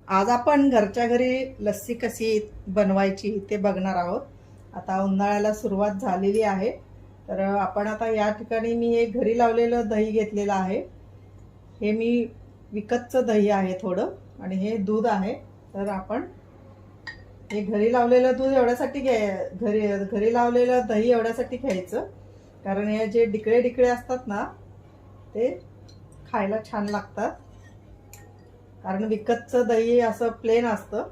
आज आपण घरच्या घरी लस्सी कशी बनवायची ते बघणार आहोत। आता उन्हाळ्याला सुरुवात झालेली आहे, तर आपण आता या ठिकाणी मी हे घरी लावलेलं दही घेतलेलं आहे। हे मी विकतचं दही आहे थोडं, आणि हे दूध आहे। तर आपण हे घरी लावलेलं दूध एवढ्यासाठी घरी लावलेलं दही एवढ्यासाठी घ्यायचं, कारण हे जे डिकळे डिकळे असतात ना ते खायला छान लागतात। कारण विकतचं दही असं प्लेन असतं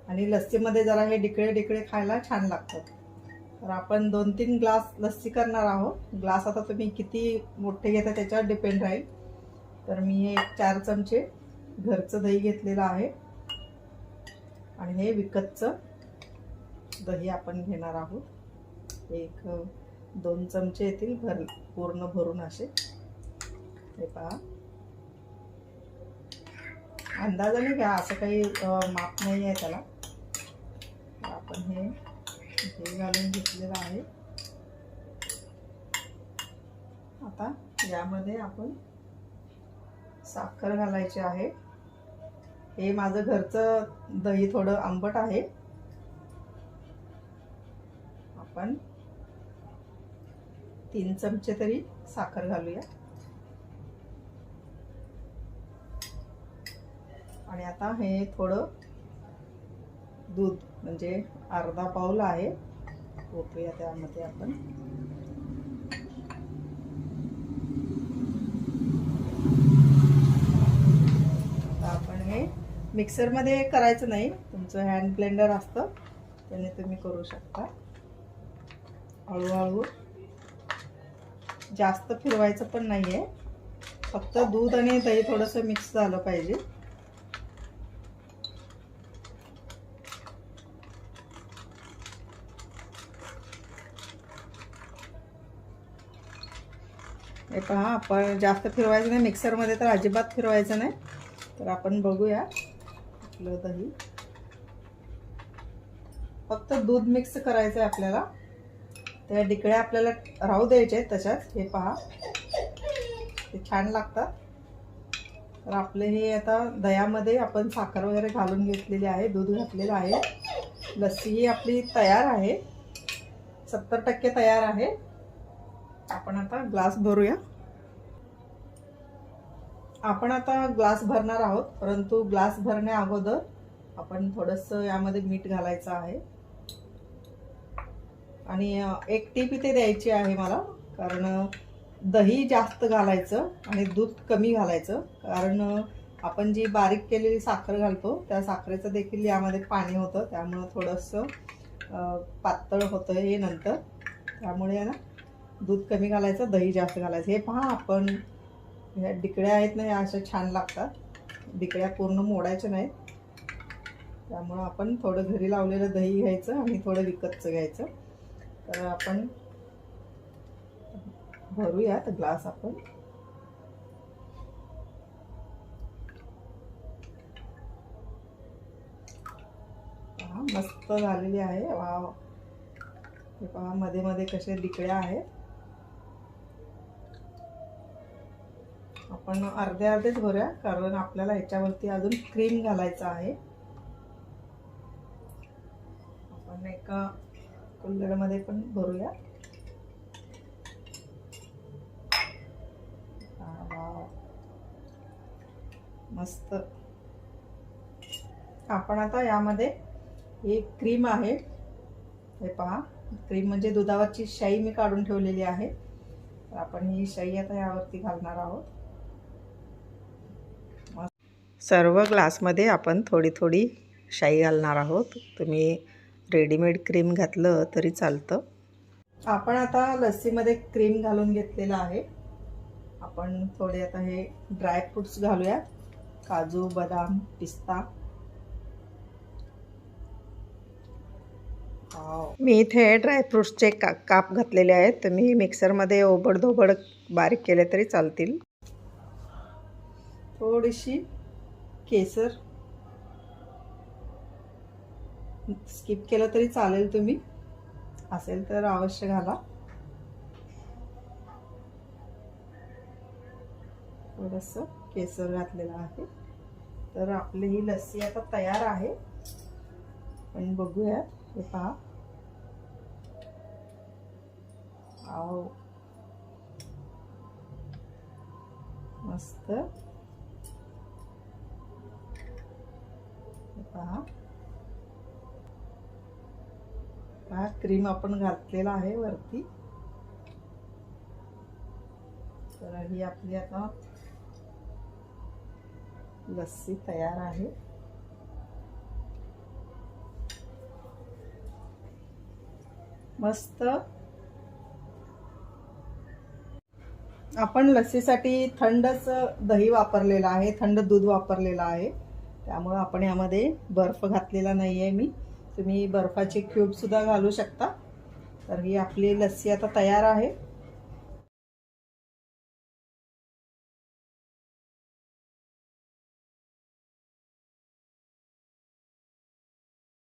आणि लस्सीमध्ये जरा हे डिकळे डिकळे खायला छान लागतात। तर आपण 2-3 ग्लास लस्सी करणार आहोत। ग्लास आता तुम्ही किती मोठे घेता त्याच्यावर डिपेंड राहील। तर मी हे 4 चमचे घरचं दही घेतलेलं आहे आणि हे विकतचं दही आपण घेणार आहोत। 1-2 चमचे येतील पूर्ण भरून असे। हे पहा, अंदाजाने घ्या, असं काही माप नाही आहे त्याला। आपण हे घालून घेतलेलं आहे। आता यामध्ये आपण साखर घालायची आहे। हे माझं घरचं दही थोडं आंबट आहे। आपण 3 चमचे तरी साखर घालूया। आणि आता हे थोडं दूध म्हणजे अर्धा पाऊल आहे, ओतूया त्यामध्ये आपण। आपण हे मिक्सरमध्ये करायचं नाही, तुमचं हँड ब्लेंडर असतं त्याने तुम्ही करू शकता। हळूहळू, जास्त फिरवायचं पण नाहीये, फक्त दूध आणि दही थोडंसं मिक्स झालं पाहिजे। हे पहा, आपण जास्त फिरवायचं नाही, मिक्सरमध्ये तर अजिबात फिरवायचं नाही। तर आपण बघूया आपलं दही, फक्त दूध मिक्स करायचं आहे आपल्याला। त्या डिकळ्या आपल्याला राहू द्यायचे आहेत तशाच। हे पहा, ते छान लागतात। तर आपले हे आता दह्यामध्ये आपण साखर वगैरे घालून घेतलेली आहे, दूध घातलेलं आहे। लस्सी ही आपली तयार आहे, 70% तयार आहे। आपण आता ग्लास भरूया। आपण आता ग्लास भरणार आहोत, परंतु ग्लास भरण्या अगोदर आपण थोडंसं यामध्ये मीठ घालायचं आहे। आणि एक टीप इथे द्यायची आहे मला, कारण दही जास्त घालायचं आणि दूध कमी घालायचं, कारण आपण जी बारीक केलेली साखर घालतो त्या साखरेचं देखील यामध्ये पाणी होतं, त्यामुळे थोडंसं पातळ होतं हे नंतर। त्यामुळे ना दूध कमी घालायचं, दही जास्त घालायचं। हे पहा, आपण ह्या डिकड्या आहेत ना, ह्या अशा छान लागतात। डिकड्या पूर्ण मोडायच्या नाहीत, त्यामुळं आपण थोडं घरी लावलेलं दही घ्यायचं आणि थोडं विकतचं घ्यायचं। तर आपण भरूयात ग्लास आपण। मस्त झालेली आहे, वाव। हे पहा, मध्ये मध्ये कसे डिकड्या आहेत। आपण अर्धे अर्धेच भरूया, कारण आपल्याला ह्याच्यावरती अजून क्रीम घालायचं आहे। आपण एका कुल्हडमध्ये पण भरूया। मस्त। आपण आता यामध्ये ही क्रीम आहे, हे पहा, क्रीम म्हणजे दुधावरची शाई मी काढून ठेवलेली आहे। तर आपण ही शाई आता यावरती घालणार आहोत। सर्व ग्लासमध्ये आपण थोडी थोडी शाई घालणार आहोत। तुम्ही रेडीमेड क्रीम घातलं तरी चालतं। आपण आता लस्सीमध्ये क्रीम घालून घेतलेलं आहे। आपण थोडे आता हे ड्रायफ्रुट्स घालूया, काजू, बदाम, पिस्ता। मी इथे ड्रायफ्रुट्सचे काप घातलेले आहेत, तुम्ही मिक्सरमध्ये ओबडधोबड बारीक केले तरी चालतील। थोडीशी केसर स्किप केलं तरी चालेल, तुम्ही असेल तर अवश्य घाला। थोडंसं केसर घातलेलं आहे। तर आपली ही लस्सी आता तयार आहे. पण बघूया, हे पहा. आओ, मस्त. पहा पहा, क्रीम आपण घातलेला आहे वरती. तर ही आपली आता लस्सी तयार आहे. मस्त. आपण लस्सीसाठी थंडच दही वापरलेलं आहे, थंड दूध वापरलेलं आहे. त्यामुळे आपण यामध्ये बर्फ घातलेला नाही आहे मी. तुम्ही बर्फाचे क्यूब सुद्धा घालू शकता. तर ही आपली लस्सी आता तयार आहे.